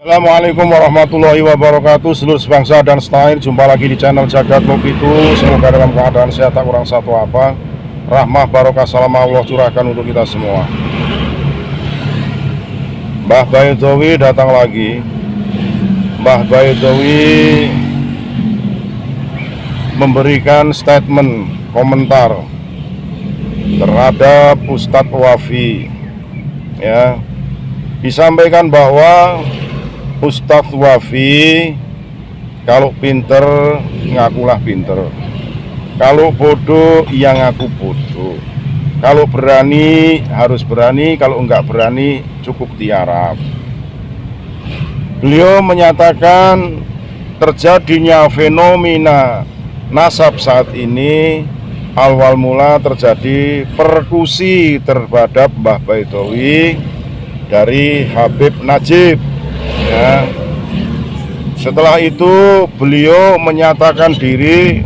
Assalamualaikum warahmatullahi wabarakatuh. Seluruh sebangsa dan setanah, jumpa lagi di channel Jagat Itu. Semoga dalam keadaan sehat, tak kurang satu apa. Rahmah barokah salam Allah curahkan untuk kita semua. Mbah Baidowi datang lagi. Mbah Baidowi memberikan statement komentar terhadap Ustadz Wafi. Ya, disampaikan bahwa Ustadz Wafi kalau pinter ngakulah pinter, kalau bodoh ia ngaku bodoh, kalau berani harus berani, kalau enggak berani cukup tiarap. Beliau menyatakan terjadinya fenomena nasab saat ini awal mula terjadi persekusi terhadap Mbah Baidowi dari Habib Najib. Ya. Setelah itu beliau menyatakan diri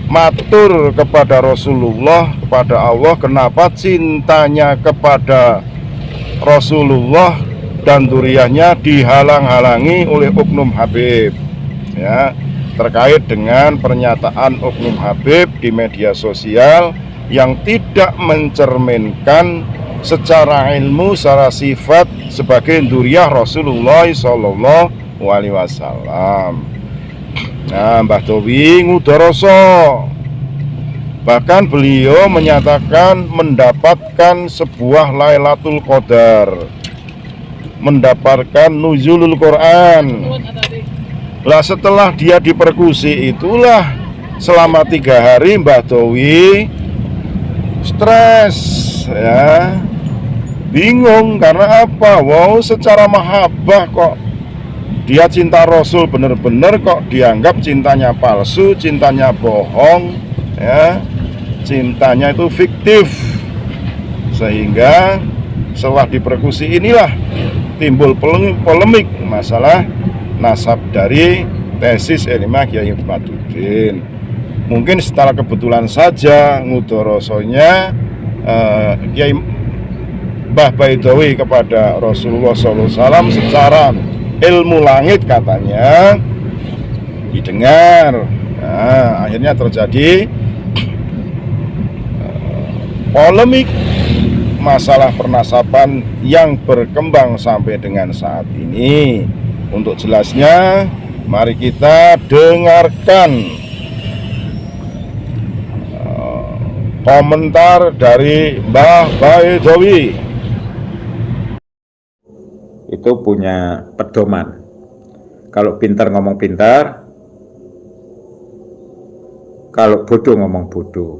matur kepada Rasulullah, kepada Allah. Kenapa cintanya kepada Rasulullah dan duriyahnya dihalang-halangi oleh oknum Habib. Ya, terkait dengan pernyataan oknum Habib di media sosial yang tidak mencerminkan secara ilmu, secara sifat sebagai duriyah Rasulullah Sallallahu Alaihi Wasallam. Nah, Mbah Dowi ngudoroso, bahkan beliau menyatakan mendapatkan sebuah Lailatul Qadar, mendapatkan nuzulul Quran. Lah setelah dia dipersekusi itulah selama 3 hari Mbah Dowi stres, ya, bingung karena apa? Wow, secara mahabbah kok dia cinta Rasul bener-bener, kok dianggap cintanya palsu, cintanya bohong, ya, cintanya itu fiktif. Sehingga setelah dipersekusi inilah timbul polemik masalah nasab dari tesis Elimah Kiai Ikhwanuddin. Mungkin setelah kebetulan saja ngudorosonya Kiai Mbah Baidowi kepada Rasulullah SAW secara ilmu langit katanya didengar. Nah, akhirnya terjadi polemik masalah pernasaban yang berkembang sampai dengan saat ini. Untuk jelasnya, mari kita dengarkan komentar dari Mbah Baidowi. Itu punya pedoman. Kalau pintar ngomong pintar, kalau bodoh ngomong bodoh.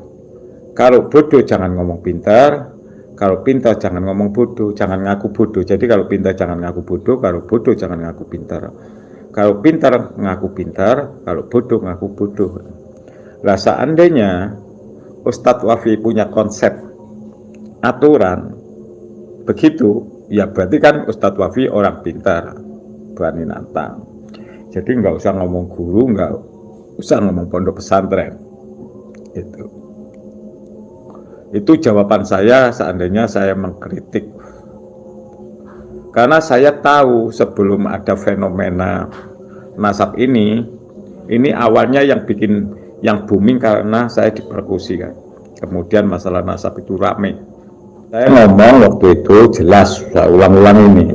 Kalau bodoh jangan ngomong pintar, kalau pintar jangan ngomong bodoh, jangan ngaku bodoh. Jadi kalau pintar jangan ngaku bodoh, kalau bodoh jangan ngaku pintar. Kalau pintar ngaku pintar, kalau bodoh ngaku bodoh. Lah seandainya Ustadz Wafi punya konsep aturan begitu, ya berarti kan Ustadz Wafi orang pintar, berani nantang. Jadi nggak usah ngomong guru, nggak usah ngomong pondok pesantren. Itu jawaban saya seandainya saya mengkritik. Karena saya tahu sebelum ada fenomena nasab ini awalnya yang booming karena saya dipersekusi kan. Kemudian masalah nasab itu rame. Saya ngomong waktu itu jelas, saya ulang-ulang ini.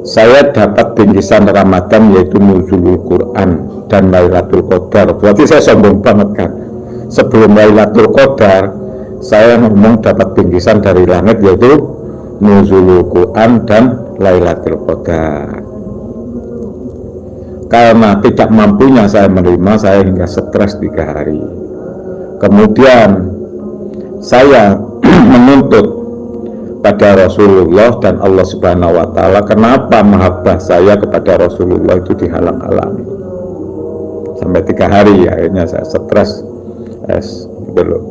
Saya dapat bingkisan Ramadan yaitu nuzulul Quran dan Lailatul Qadar. Berarti saya sombong banget kan. Sebelum Lailatul Qadar, saya ngomong dapat bingkisan dari langit yaitu nuzulul Quran dan Lailatul Qadar. Karena tidak mampunya saya menerima, saya hingga stres 3 hari. Kemudian saya menuntut pada Rasulullah dan Allah Subhanahu wa Ta'ala, kenapa mahabbah saya kepada Rasulullah itu dihalang-halangi sampai 3 hari. Akhirnya saya stres, gitu loh.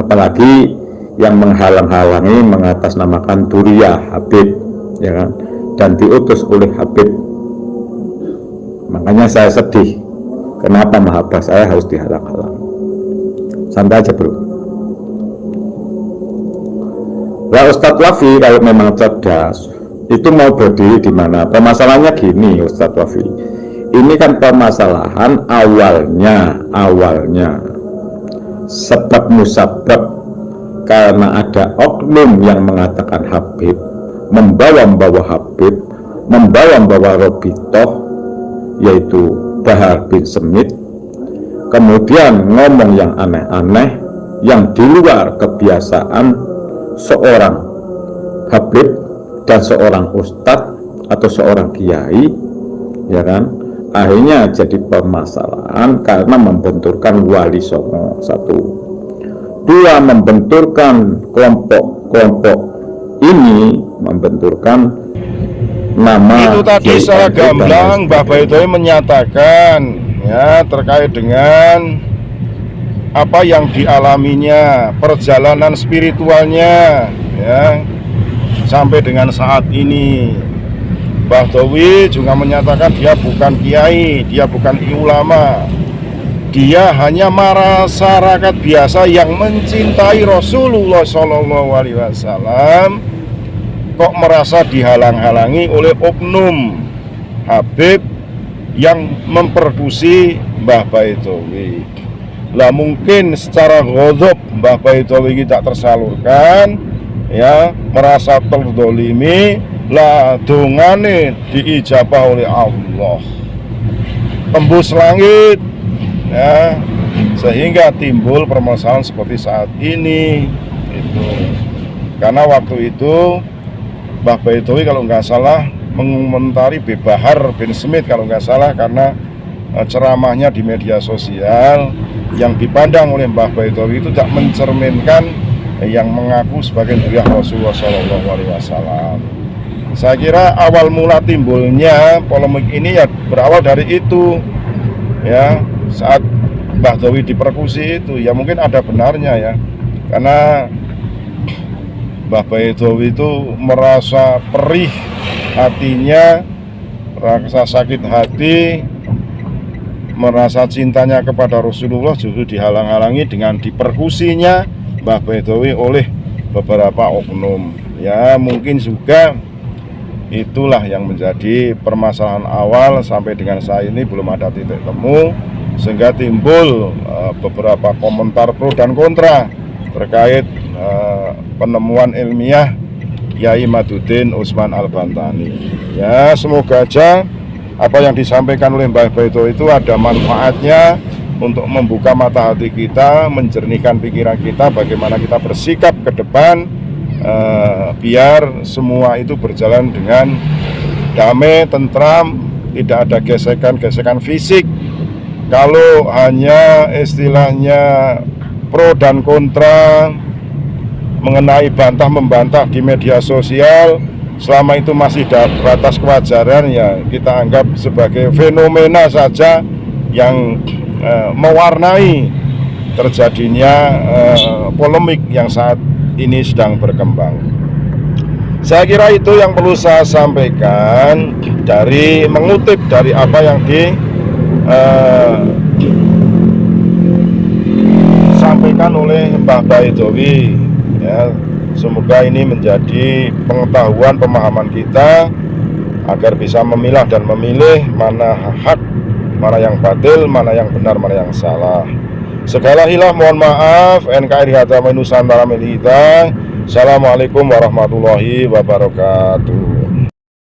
Apalagi yang menghalang-halangi mengatasnamakan duriyah Habib, ya kan, dan diutus oleh Habib. Makanya saya sedih, kenapa mahabbah saya harus dihalang-halangi. Santai aja bro. Lah Ustadz Wafi kalau memang cerdas, itu mau berdiri di mana? Permasalahannya gini, Ustadz Wafi. Ini kan permasalahan awalnya sebab musabab, karena ada oknum yang mengatakan Habib, membawa Habib, membawa Robitoh, yaitu Bahar bin Semit, kemudian ngomong yang aneh-aneh, yang di luar kebiasaan seorang Habib dan seorang ustadz atau seorang kiai, ya kan? Akhirnya jadi permasalahan karena membenturkan wali songo, satu. Dua, membenturkan kelompok ini, membenturkan nama. Itu tadi secara gamblang Mbah Baitowi menyatakan ya terkait dengan apa yang dialaminya, perjalanan spiritualnya ya sampai dengan saat ini. Mbah Baitowi juga menyatakan dia bukan kiai, dia bukan ulama, dia hanya masyarakat biasa yang mencintai Rasulullah SAW, kok merasa dihalang-halangi oleh oknum Habib yang mempersekusi Mbah Baitowi. Lah mungkin secara ghadab Mbah Baitowi tidak tersalurkan, ya, merasa terdolimi, lah dongane diijabah oleh Allah, tembus langit, ya, sehingga timbul permasalahan seperti saat ini. Itu karena waktu itu Mbah Baitowi kalau nggak salah mengomentari Bahar bin Semit kalau nggak salah, karena ceramahnya di media sosial yang dipandang oleh Mbah Baitowi itu tidak mencerminkan yang mengaku sebagai zuriyah Rasulullah SAW. Saya kira awal mula timbulnya polemik ini ya berawal dari itu, ya, saat Mbah Baitowi dipersekusi itu ya mungkin ada benarnya ya, karena Mbah Baitowi itu merasa perih hatinya, merasa sakit hati, merasa cintanya kepada Rasulullah justru dihalang-halangi dengan dipersekusinya Mbah Baitowi oleh beberapa oknum. Ya mungkin juga itulah yang menjadi permasalahan awal sampai dengan saat ini belum ada titik temu, sehingga timbul beberapa komentar pro dan kontra terkait penemuan ilmiah Yai Maduddin Utsman Al-Bantani. Ya semoga aja apa yang disampaikan oleh Mbah Baitowi itu ada manfaatnya untuk membuka mata hati kita, menjernihkan pikiran kita, bagaimana kita bersikap ke depan, biar semua itu berjalan dengan damai, tentram, tidak ada gesekan-gesekan fisik. Kalau hanya istilahnya pro dan kontra mengenai bantah membantah di media sosial, selama itu masih batas kewajaran, ya kita anggap sebagai fenomena saja yang mewarnai terjadinya polemik yang saat ini sedang berkembang. Saya kira itu yang perlu saya sampaikan dari mengutip dari apa yang disampaikan oleh Mbah Baitowi. Ya, semoga ini menjadi pengetahuan, pemahaman kita agar bisa memilah dan memilih mana hak, mana yang batil, mana yang benar, mana yang salah. Segala hilaf mohon maaf. NKRI Hadamai Nusantara Milik kita. Assalamualaikum warahmatullahi wabarakatuh.